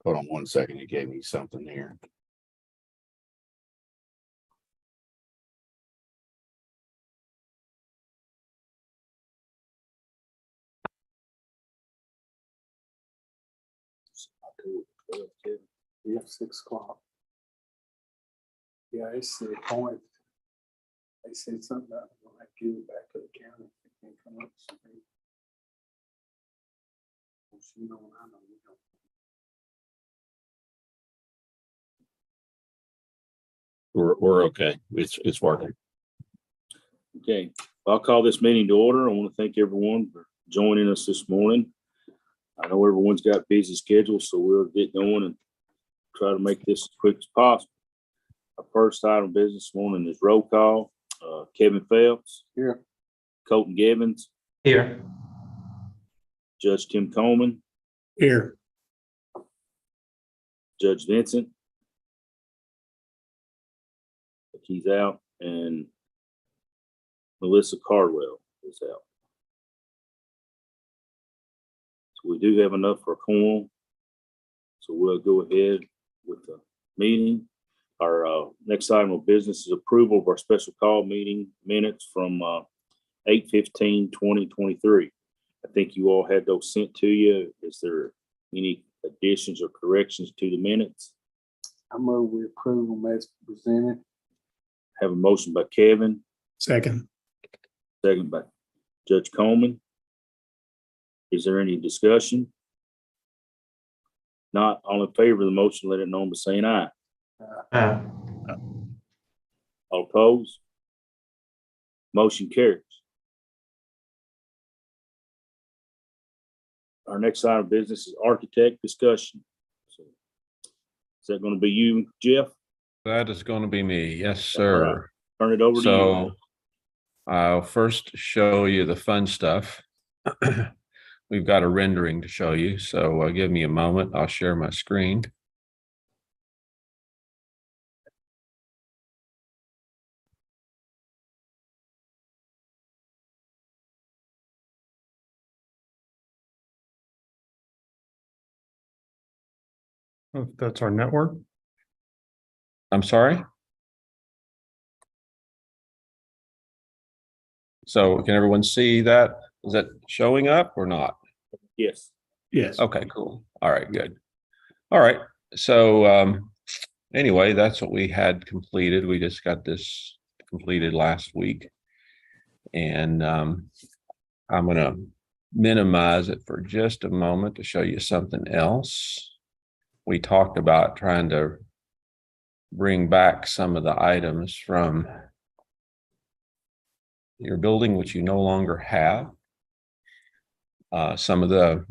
Hold on one second. He gave me something here. Yeah, 6 o'clock. Yeah, it's the point. They said something about we'll have to give it back to the county. If they can't come up with something. You know, I know you don't. We're okay. It's working. Okay, I'll call this meeting to order. I want to thank everyone for joining us this morning. I know everyone's got busy schedules, so we'll get going and try to make this as quick as possible. Our first item of business this morning is roll call. Kevin Phelps. Here. Colton Gibbons. Here. Judge Tim Coleman. Here. Judge Vincent. He's out, and Melissa Cardwell is out. So we do have enough for a quorum. So we'll go ahead with the meeting. Our next item of business is approval of our special call meeting minutes from 8/15/2023. I think you all had those sent to you. Is there any additions or corrections to the minutes? I move we approve them as presented. Have a motion by Kevin, Second. second by Judge Coleman. Is there any discussion? Not all in favor of the motion, let it know by saying aye. All opposed? Motion carries. Our next item of business is architect discussion. So, is that going to be you, Jeff? That is going to be me. Yes, All sir. right. Turn it over to you. So I'll first show you the fun stuff. We've got a rendering to show you. So give me a moment. I'll share my screen. That's our network. I'm sorry. So can everyone see that? Is that showing up or not? Yes. Yes. Okay, cool. All right, good. All right. So anyway, that's what we had completed. We just got this completed last week. And I'm going to minimize it for just a moment to show you something else. We talked about trying to bring back some of the items from your building, which you no longer have. Some of the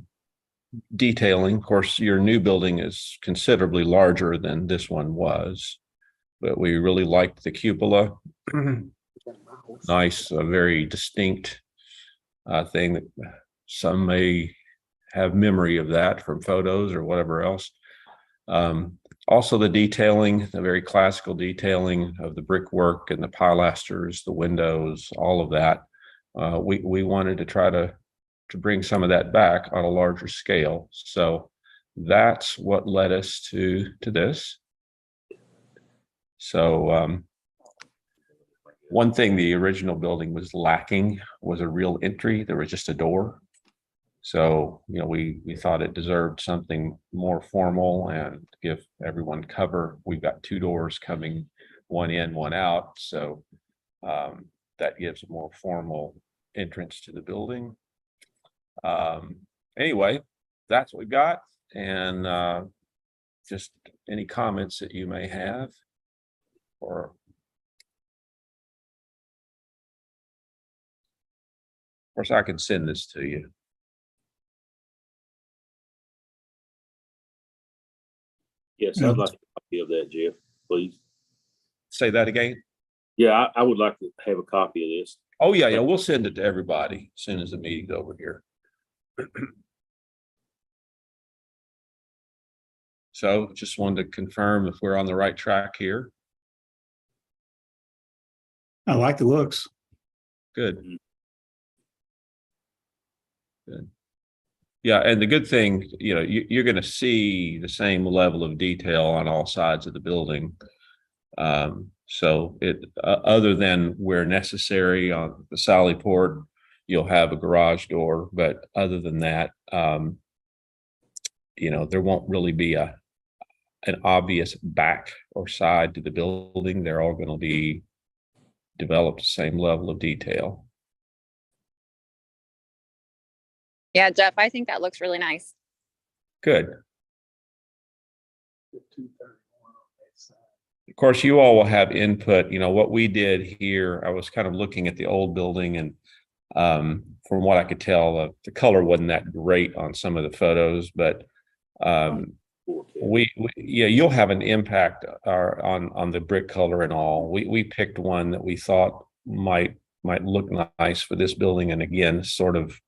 detailing, of course, your new building is considerably larger than this one was, but we really liked the cupola. Nice, a very distinct thing that some may have memory of that from photos or whatever else. Also the detailing, the very classical detailing of the brickwork and the pilasters, the windows, all of that. We wanted to try to bring some of that back on a larger scale. So that's what led us to this. So one thing the original building was lacking was a real entry. There was just a door. So, you know, we thought it deserved something more formal and give everyone cover. We've got 2 doors coming, one in, one out. So that gives a more formal entrance to the building. Anyway, that's what we've got. And just any comments that you may have, or of course I can send this to you. Yes, I'd like a copy of that, Jeff, please. Say that again. Yeah, I would like to have a copy of this. Oh yeah, we'll send it to everybody as soon as the meeting's over here. So just wanted to confirm if we're on the right track here. I like the looks. Good. Good. Yeah, and the good thing, you're going to see the same level of detail on all sides of the building. So other than where necessary on the Sally port, you'll have a garage door, but other than that, there won't really be an obvious back or side to the building. They're all going to be developed the same level of detail. Yeah, Jeff, I think that looks really nice. Good. The 231 on that side. Of course, you all will have input. What we did here, I was kind of looking at the old building, and from what I could tell, the color wasn't that great on some of the photos, but you'll have an impact on the brick color and all. We picked one that we thought might look nice for this building, and again, sort of,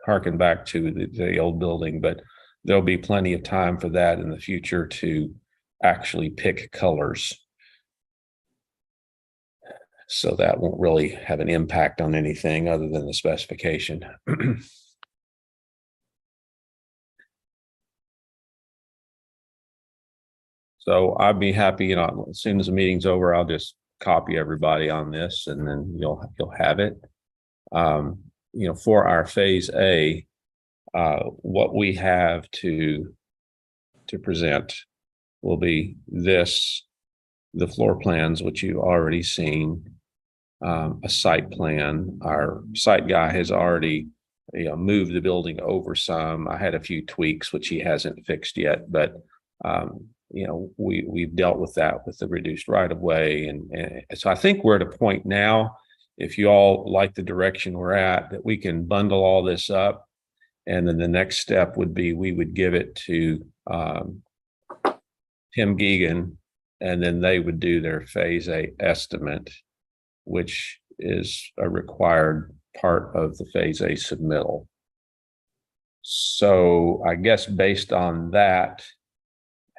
harken back to the old building, but there'll be plenty of time for that in the future to actually pick colors. So that won't really have an impact on anything other than the specification. So I'd be happy, as soon as the meeting's over, I'll just copy everybody on this, and then you'll have it. For our phase A, what we have to present will be the floor plans, which you've already seen, a site plan. Our site guy has already moved the building over some. I had a few tweaks, which he hasn't fixed yet, but we've dealt with that with the reduced right of way. And so I think we're at a point now, if you all like the direction we're at, that we can bundle all this up. And then the next step would be, we would give it to Tim Geegan, and then they would do their phase A estimate, which is a required part of the phase A submittal. So I guess based on that,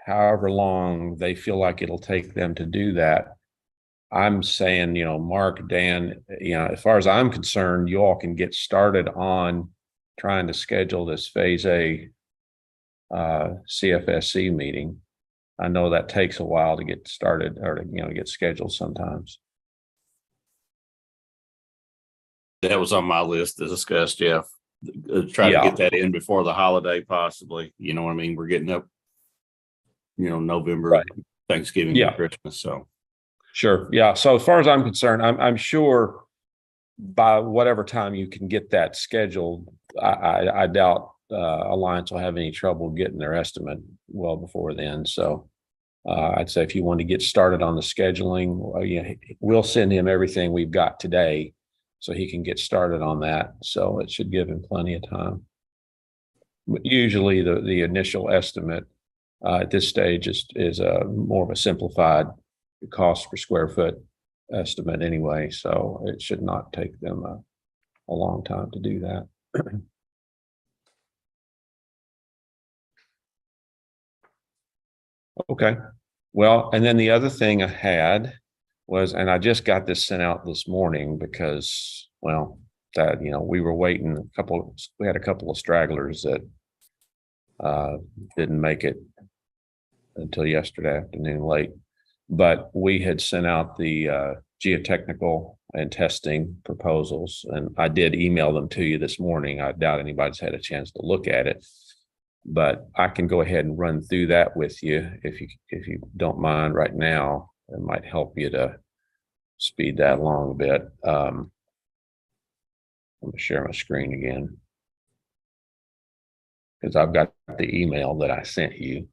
however long they feel like it'll take them to do that, I'm saying, Mark, Dan, as far as I'm concerned, you all can get started on trying to schedule this phase A CFSC meeting. I know that takes a while to get started, or to get scheduled sometimes. That was on my list to discuss, Jeff. Try to get that in before the holiday, possibly. You know what I mean? We're getting up, November, Right. Thanksgiving, and Christmas. So sure, yeah. So as far as I'm concerned, I'm sure by whatever time you can get that scheduled, I doubt Alliance will have any trouble getting their estimate well before then. So I'd say if you want to get started on the scheduling, we'll send him everything we've got today, so he can get started on that. So it should give him plenty of time. But usually the initial estimate at this stage is more of a simplified cost per square foot estimate anyway. So it should not take them a long time to do that. Okay. Well, and then the other thing I had was, and I just got this sent out this morning because, we were waiting we had a couple of stragglers that didn't make it until yesterday afternoon late, but we had sent out the geotechnical and testing proposals, and I did email them to you this morning. I doubt anybody's had a chance to look at it, but I can go ahead and run through that with you if you don't mind right now. It might help you to speed that along a bit. I'm going to share my screen again, because I've got the email that I sent you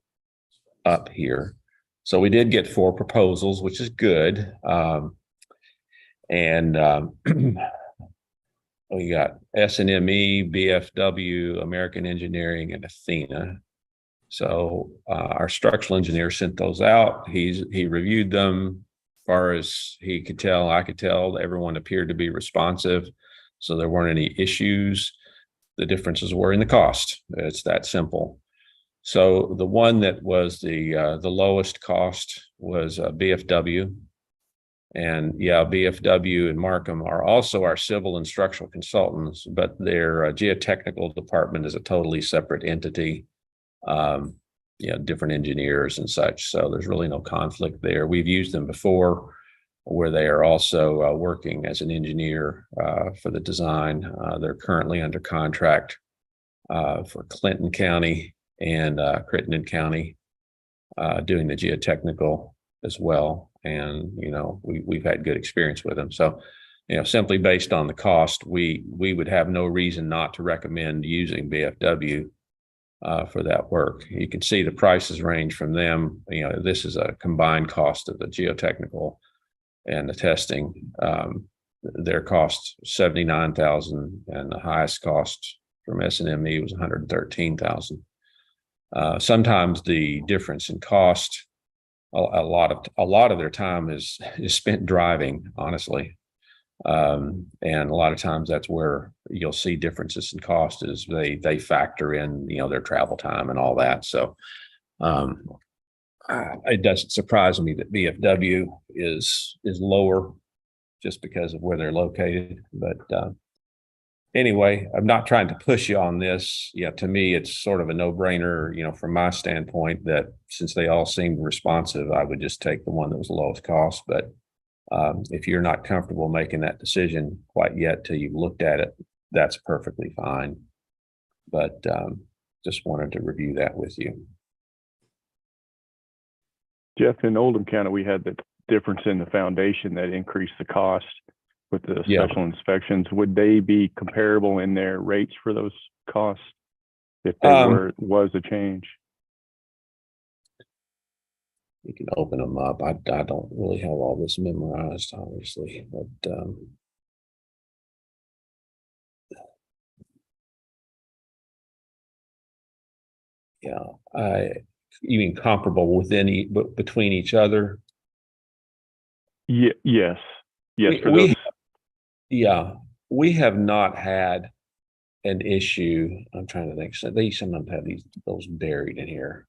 up here. So we did get 4 proposals, which is good. We got S&ME, BFW, American Engineering, and Athena. So our structural engineer sent those out. He reviewed them. As far as he could tell, I could tell, everyone appeared to be responsive. So there weren't any issues. The differences were in the cost. It's that simple. So the one that was the lowest cost was BFW, And yeah, BFW and Markham are also our civil and structural consultants, but their geotechnical department is a totally separate entity. Different engineers and such. So there's really no conflict there. We've used them before where they are also working as an engineer for the design. They're currently under contract for Clinton County and Crittenden County, doing the geotechnical as well. And, we've had good experience with them. So, simply based on the cost, we would have no reason not to recommend using BFW for that work. You can see the prices range from them. This is a combined cost of the geotechnical and the testing. Their cost $79,000, and the highest cost from SNME was $113,000. Sometimes the difference in cost, a lot of their time is spent driving, honestly. And a lot of times that's where you'll see differences in cost, is they factor in, their travel time and all that. So it doesn't surprise me that BFW is lower just because of where they're located. But anyway, I'm not trying to push you on this. To me, it's sort of a no-brainer, from my standpoint, that since they all seemed responsive, I would just take the one that was the lowest cost. But if you're not comfortable making that decision quite yet till you've looked at it, that's perfectly fine. But just wanted to review that with you. Jeff, in Oldham County, we had the difference in the foundation that increased the cost with the special inspections. Would they be comparable in their rates for those costs if there was a change? You can open them up. I don't really have all this memorized, obviously, but you mean comparable between each other? Yes. We have not had an issue. I'm trying to think. So they sometimes have those buried in here.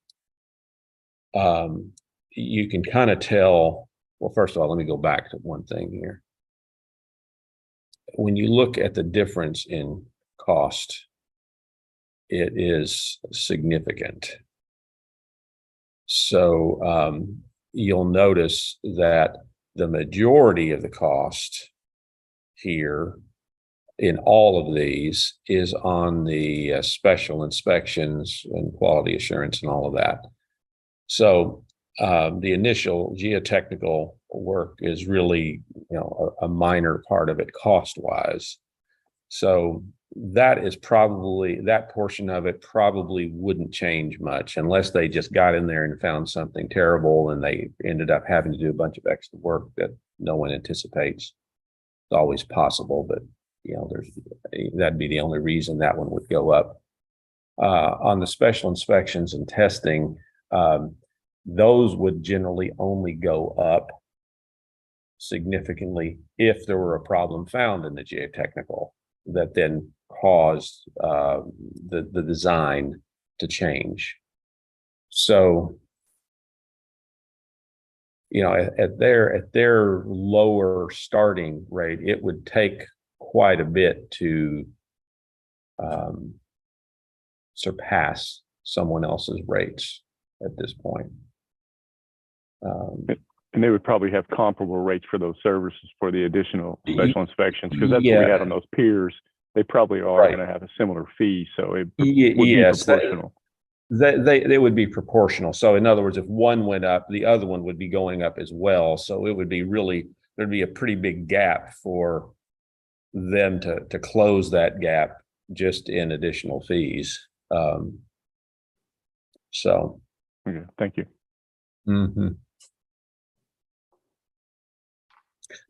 You can kind of tell. Well, first of all, let me go back to one thing here. When you look at the difference in cost, it is significant. So you'll notice that the majority of the cost here in all of these is on the special inspections and quality assurance and all of that. So the initial geotechnical work is really, a minor part of it cost-wise. So that portion of it probably wouldn't change much unless they just got in there and found something terrible and they ended up having to do a bunch of extra work that no one anticipates. It's always possible, but that'd be the only reason that one would go up. On the special inspections and testing, those would generally only go up significantly if there were a problem found in the geotechnical that then caused the design to change. So, at their lower starting rate, it would take quite a bit to surpass someone else's rates at this point. And they would probably have comparable rates for those services for the additional special inspections, because that's what we had on those peers. They probably are going to have a similar fee, so it would be proportional. They would be proportional. So in other words, if one went up, the other one would be going up as well. So it would be there'd be a pretty big gap for them to close that gap just in additional fees. So. Okay, thank you. Mm-hmm.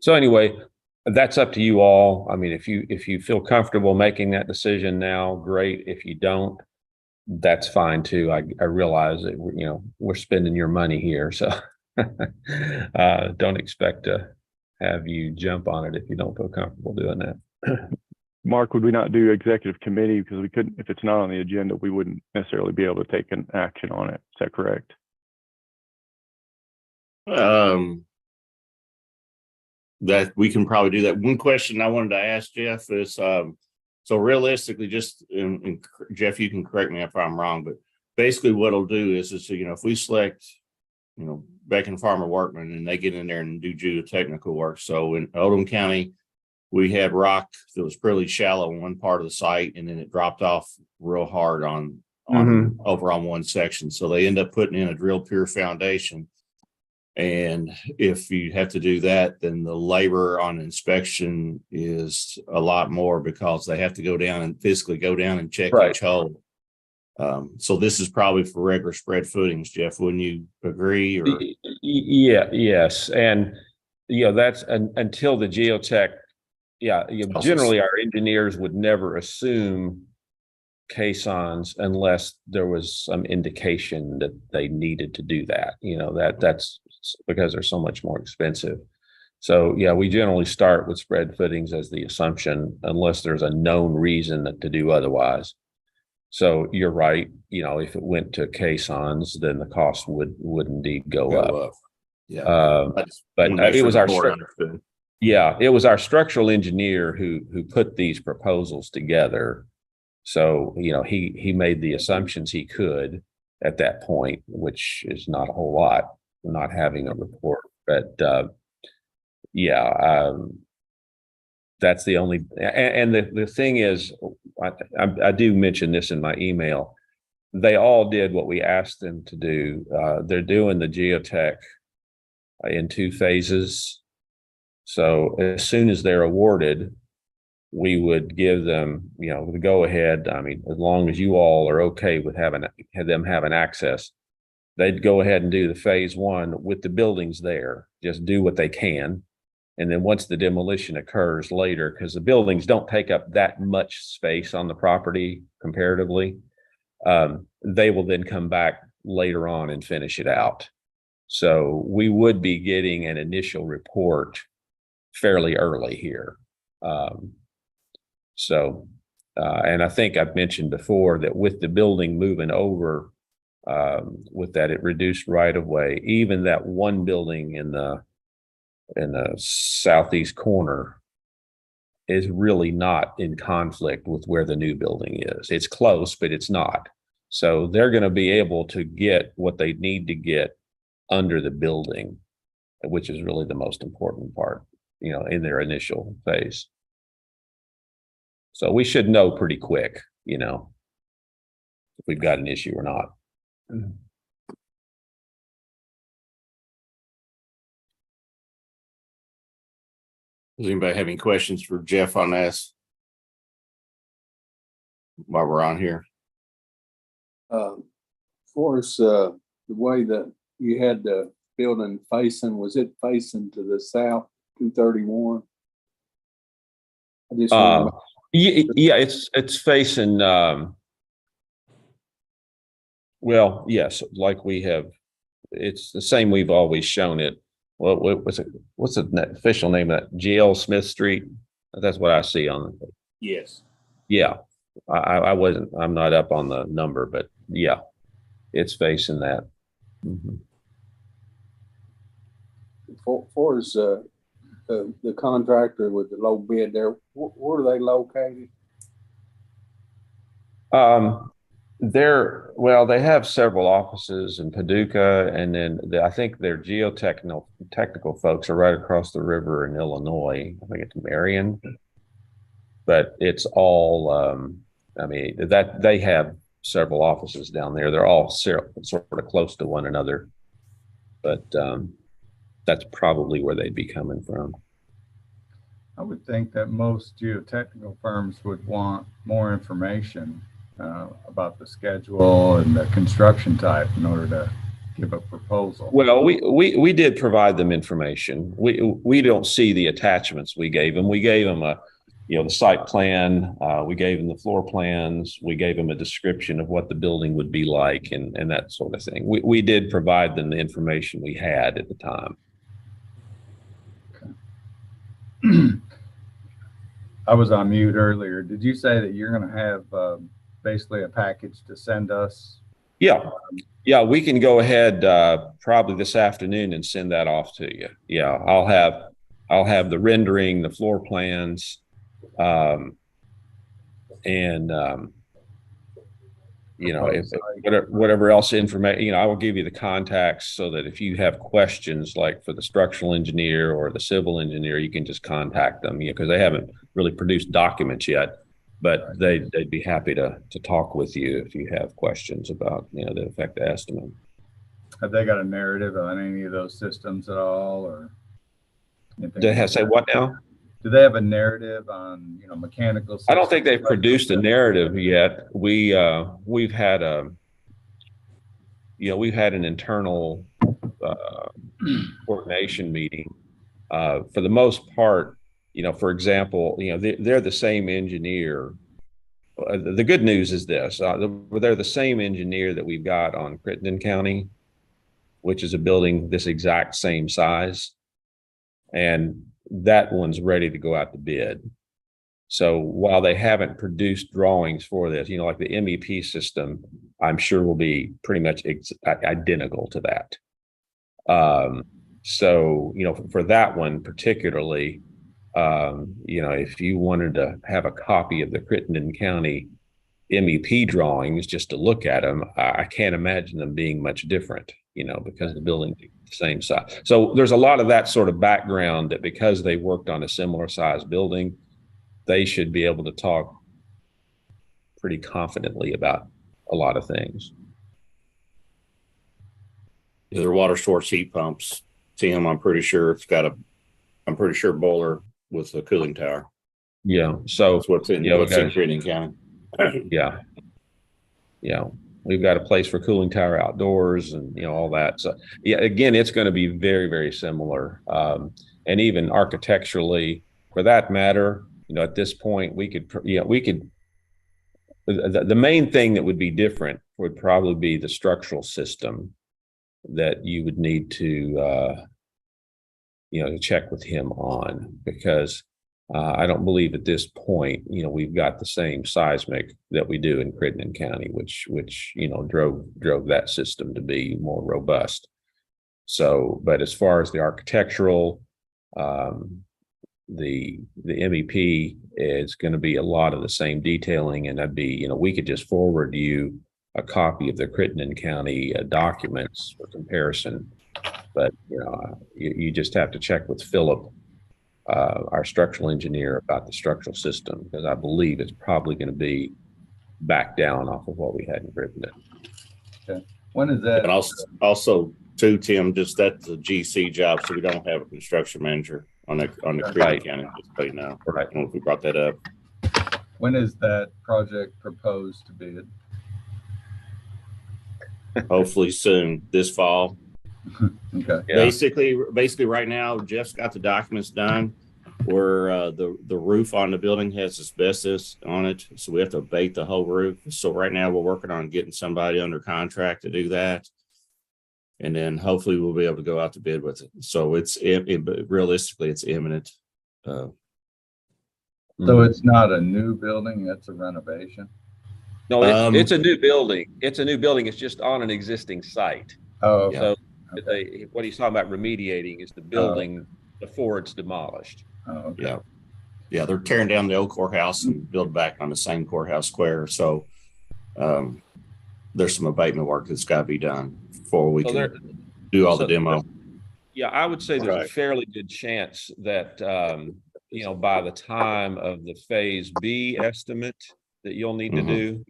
So anyway, that's up to you all. I mean, if you feel comfortable making that decision now, great. If you don't, that's fine too. I realize that we're spending your money here, so don't expect to have you jump on it if you don't feel comfortable doing that. Mark, would we not do executive committee because we couldn't? If it's not on the agenda, we wouldn't necessarily be able to take an action on it. Is that correct? that we can probably do that. One question I wanted to ask Jeff is, so realistically, just, and Jeff, you can correct me if I'm wrong, but basically what it'll do is, if we select, Beck and Farmer Workman and they get in there and do geotechnical work. So in Oldham County, we had rock that was pretty shallow in one part of the site, and then it dropped off real hard on over on one section. So they end up putting in a drill pure foundation. And if you have to do that, then the labor on inspection is a lot more because they have to go down and physically go down and check each hole. So this is probably for regular spread footings, Jeff. Wouldn't you agree? Or? Yeah, yes. And, that's until the geotech. Yeah. Generally our engineers would never assume caissons unless there was some indication that they needed to do that. That's because they're so much more expensive. So yeah, we generally start with spread footings as the assumption, unless there's a known reason to do otherwise. So you're right. If it went to caissons, then the cost would indeed go up. Yeah. But it was it was our structural engineer who put these proposals together. So, he made the assumptions he could at that point, which is not a whole lot, not having a report. But that's the only, and the thing is, I do mention this in my email. They all did what we asked them to do. They're doing the geotech in 2 phases. So as soon as they're awarded, we would give them, the go ahead. I mean, as long as you all are okay with having access, they'd go ahead and do the phase 1 with the buildings there, just do what they can. And then once the demolition occurs later, because the buildings don't take up that much space on the property comparatively, they will then come back later on and finish it out. So we would be getting an initial report fairly early here. And I think I've mentioned before that with the building moving over, with that, it reduced right of way. Even that one building in the southeast corner is really not in conflict with where the new building is. It's close, but it's not. So they're going to be able to get what they need to get under the building, which is really the most important part, in their initial phase. So we should know pretty quick, if we've got an issue or not. Does anybody have any questions for Jeff on this while we're on here? As far as the way that you had the building facing, was it facing to the south, 231? Yeah, it's facing. Well, yes, like we have. It's the same we've always shown it. Well, what's the official name of that? GL Smith Street. That's what I see on it. Yes. Yeah, I'm not up on the number, but yeah, it's facing that. Mm-hmm. For as the contractor with the low bid there, where are they located? They have several offices in Paducah, and then I think their technical folks are right across the river in Illinois. I think it's Marion, but it's all. That they have several offices down there. They're all sort of close to one another, but that's probably where they'd be coming from. I would think that most geotechnical firms would want more information about the schedule and the construction type in order to give a proposal. Well, we did provide them information. We don't see the attachments we gave them. We gave them the site plan. We gave them the floor plans. We gave them a description of what the building would be like and that sort of thing. We did provide them the information we had at the time. I was on mute earlier. Did you say that you're going to have basically a package to send us? Yeah, we can go ahead probably this afternoon and send that off to you. Yeah, I'll have I'll have the rendering, the floor plans, and you know, if whatever else information, you know, I will give you the contacts so that if you have questions like for the structural engineer or the civil engineer, you can just contact them, you know, because they haven't really produced documents yet, but they'd be happy to talk with you if you have questions about, you know, the effect estimate. Have they got a narrative on any of those systems at all, or anything? They have say what now? Do they have a narrative on, you know, mechanical systems? I don't think they've produced a narrative yet. We've had a, you know, we've had an internal coordination meeting. For the most part, you know, for example, you know, they're the same engineer. The good news is this: they're the same engineer that we've got on Crittenden County, which is a building this exact same size, and that one's ready to go out to bid. So while they haven't produced drawings for this, you know, like the MEP system, I'm sure will be pretty much identical to that. So, you know, for that one particularly, you know, if you wanted to have a copy of the Crittenden County MEP drawings just to look at them, I can't imagine them being much different, you know, because the building is the same size. So there's a lot of that sort of background that because they worked on a similar size building, they should be able to talk pretty confidently about a lot of things. Their water source heat pumps, Tim, I'm pretty sure it's got I'm pretty sure boiler with a cooling tower. Yeah. So That's what's in, Crittenden County. Yeah. Yeah. We've got a place for cooling tower outdoors and, you know, all that. So yeah, again, it's going to be very, very similar. And even architecturally for that matter, you know, at this point we could, you know, the main thing that would be different would probably be the structural system that you would need to, you know, to check with him on, because I don't believe at this point, you know, we've got the same seismic that we do in Crittenden County, which, you know, drove that system to be more robust. So, but as far as the architectural, the MEP is going to be a lot of the same detailing, and that'd be, you know, we could just forward you a copy of the Crittenden County documents for comparison, but you know, you just have to check with Philip, our structural engineer, about the structural system, because I believe it's probably going to be back down off of what we had in Crittenden. Okay. When is that? And also too, Tim, just that's a GC job, so we don't have a construction manager on the Crittenden County. Just so you know, Right. I don't know if we brought that up. When is that project proposed to bid? Hopefully soon, this fall. Okay. Yeah. Basically right now, Jeff's got the documents done where the roof on the building has asbestos on it. So we have to abate the whole roof. So right now we're working on getting somebody under contract to do that. And then hopefully we'll be able to go out to bid with it. So realistically, it's imminent. So it's not a new building, that's a renovation? No, it's a new building. It's a new building. It's just on an existing site. Oh, okay. So what he's talking about remediating is the building before it's demolished. Oh, okay. Yeah, they're tearing down the old courthouse and build back on the same courthouse square. So there's some abatement work that's got to be done before we can do all the demo. Yeah, I would say there's a fairly good chance that, you know, by the time of the Phase B estimate that you'll need to do,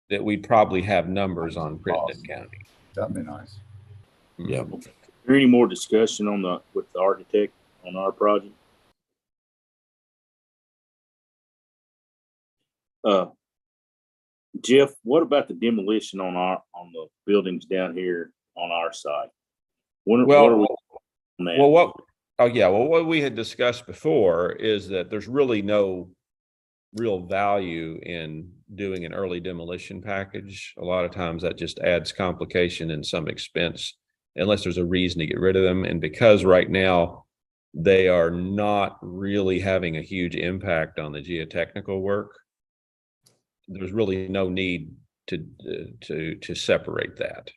that we'd probably have numbers on Crittenden County. That'd be nice. Yeah. Is there any more discussion with the architect on our project? Jeff, what about the demolition on the buildings down here on our side? What are we on that? What we had discussed before is that there's really no real value in doing an early demolition package. A lot of times that just adds complication and some expense unless there's a reason to get rid of them. And because right now they are not really having a huge impact on the geotechnical work, there's really no need to separate that.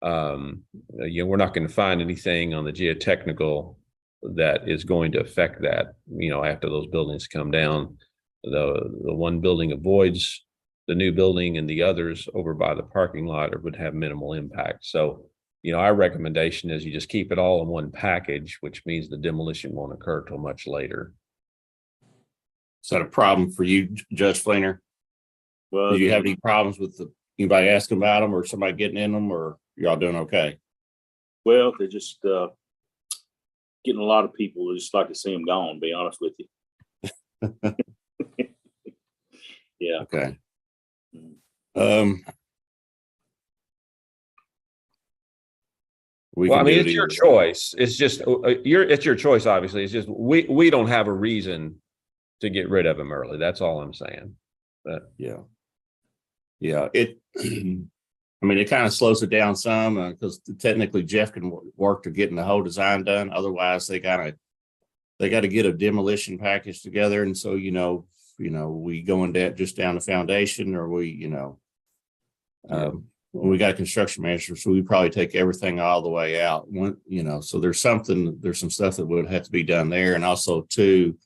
You know, we're not going to find anything on the geotechnical that is going to affect that, after those buildings come down. The one building avoids the new building, and the others over by the parking lot would have minimal impact. So, our recommendation is you just keep it all in one package, which means the demolition won't occur till much later. Is that a problem for you, Judge Fleener? Well, Do you have any problems with anybody asking about them or somebody getting in them, or y'all doing okay? well, they're just getting a lot of people who just like to see them gone, to be honest with you. Yeah. Okay. We Well, I can mean, do it's it your either way. choice. It's just, it's your choice, obviously. It's just, we don't have a reason to get rid of them early. That's all I'm saying. But Yeah. Yeah, I mean, it kind of slows it down some because technically Jeff can work to getting the whole design done. Otherwise, they got to get a demolition package together. And so, we go in that just down the foundation, or we got a construction manager, so we probably take everything all the way out. So there's some stuff that would have to be done there. And also too,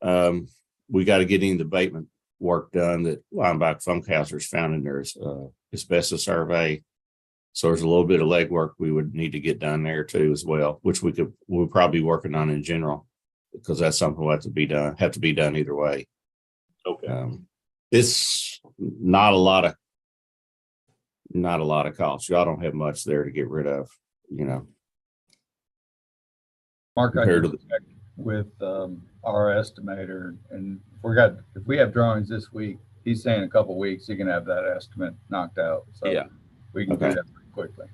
we got to get in the abatement work done that Lineback Funkhauser's found in their asbestos survey. So there's a little bit of legwork we would need to get done there too as well, which we're probably working on in general, because that's something will have to be done either way. Okay. It's not a lot of cost. Y'all don't have much there to get rid of, Mark, I compared did to check with our estimator, and if we have drawings this week, he's saying a couple weeks, you can have that estimate knocked out. So Yeah. we can Okay. do that pretty quickly.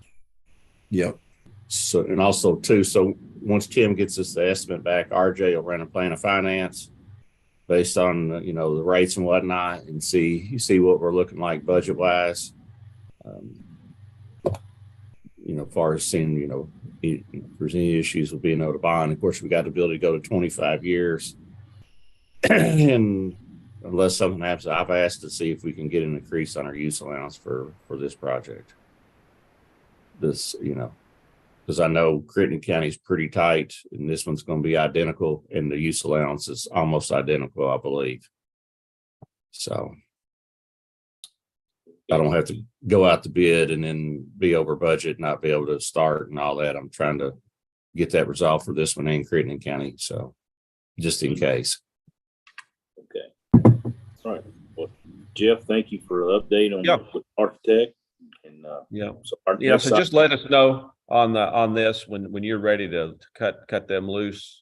Yep. So, and also too, so once Tim gets us the estimate back, RJ will run a plan of finance based on, the rates and whatnot, and see what we're looking like budget wise. As far as seeing, if there's any issues with being able to bond. Of course, we got the ability to go to 25 years. And unless something happens, I've asked to see if we can get an increase on our use allowance for this project. Because I know Crittenden County is pretty tight, and this one's going to be identical, and the use allowance is almost identical, I believe. So I don't have to go out to bid and then be over budget, not be able to start and all that. I'm trying to get that resolved for this one in Crittenden County. So just in case. Okay. All right. Well, Jeff, thank you for the update on Yep. the architect. And So just let us know on this when you're ready to cut them loose.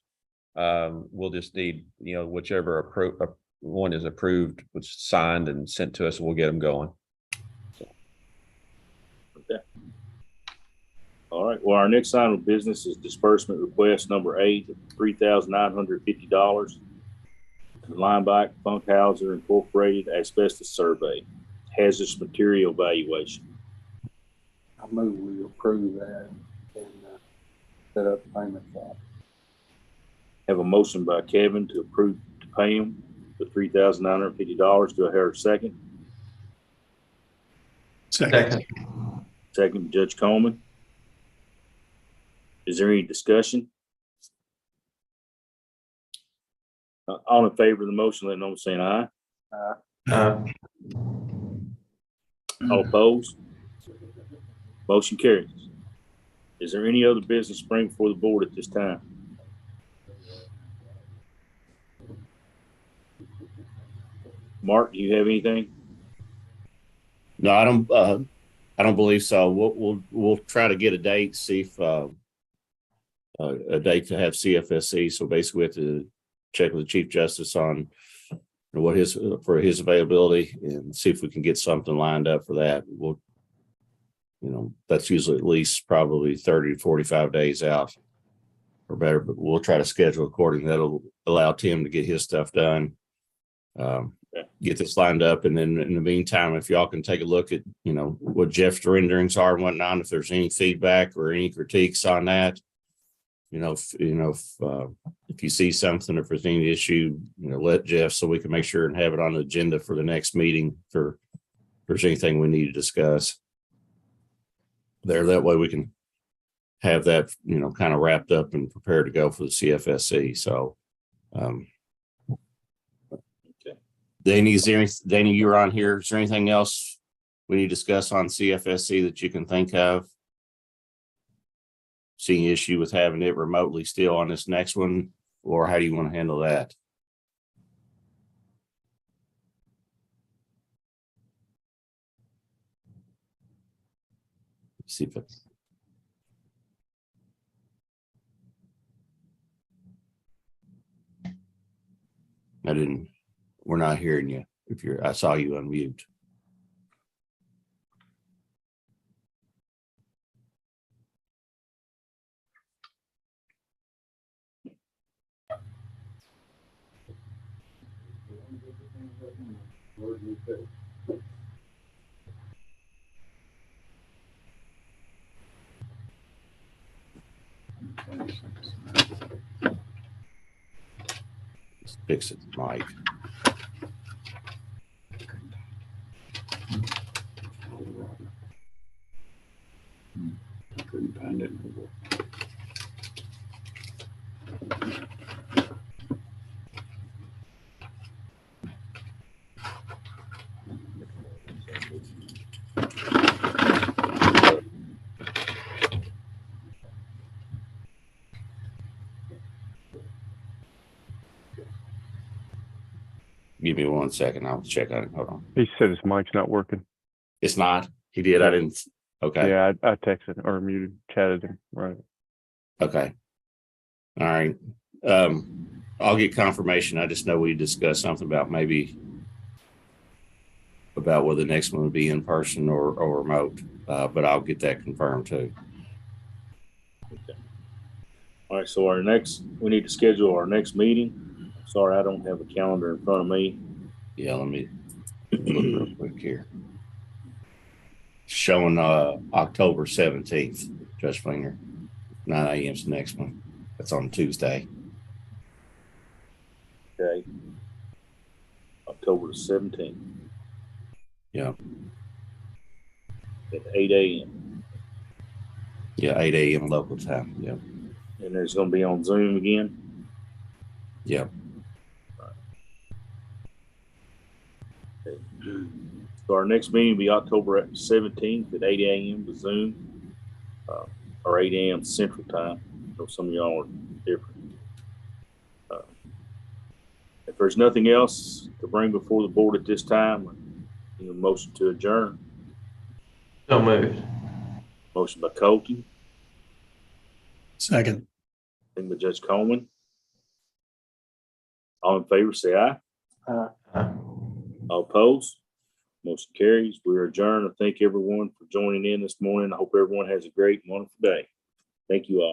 We'll just need, whichever one is approved, was signed and sent to us, and we'll get them going. Okay. All right. Well, our next item of business is disbursement request number 8, $3,950 to Lineback Funkhauser Incorporated Asbestos Survey, Hazardous Material Valuation. I move we approve that and set up payment for it. Have a motion by Kevin to approve to pay him the $3,950. Do I hear a second? Second. Second, Judge Coleman. Is there any discussion? All in favor of the motion, let know by saying aye. All opposed? Motion carries. Is there any other business to bring before the board at this time? Mark, do you have anything? No, I don't believe so. We'll try to get a date, see if a date to have CFSC. So basically we have to check with the Chief Justice on what his availability, and see if we can get something lined up for that. We'll, that's usually at least probably 30 to 45 days out or better, but we'll try to schedule accordingly. That'll allow Tim to get his stuff done. Get this lined up, and then in the meantime, if y'all can take a look at what Jeff's renderings are and whatnot, if there's any feedback or any critiques on that, if you see something, if there's any issue, let Jeff, so we can make sure and have it on the agenda for the next meeting for if there's anything we need to discuss there. That way we can have that, kind of wrapped up and prepared to go for the CFSC. So, Okay. Danny, you're on here. Is there anything else we need to discuss on CFSC that you can think of? See any issue with having it remotely still on this next one, or how do you want to handle that? See if it's. We're not hearing you. I saw you unmute. Let's fix it, Mike. Couldn't find it. Give me 1 second. I'll check on it. Hold on. He said his mic's not working. It's not. He did. I didn't. Okay. Yeah, I texted or muted, chatted him. Right. Okay. All right. I'll get confirmation. I just know we discussed something about maybe about whether the next one would be in person or remote. But I'll get that confirmed too. Okay. All right, so we need to schedule our next meeting. Sorry, I don't have a calendar in front of me. Yeah, let me look real quick here. Showing October 17th, Judge Flinger. 9 a.m. is the next one. That's on Tuesday. Okay. October the 17th. Yeah. At 8 a.m. Yeah, 8 a.m. local time. Yeah. And it's going to be on Zoom again. Yeah. Okay. So our next meeting will be October 17th at 8 a.m. to Zoom, or 8 a.m. Central Time. So some of y'all are different. If there's nothing else to bring before the board at this time, motion to adjourn. So moved. Motion by Colton, Second. second by Judge Coleman. All in favor, say aye. All opposed? Motion carries. We're adjourned. I thank everyone for joining in this morning. I hope everyone has a great, wonderful day. Thank you all.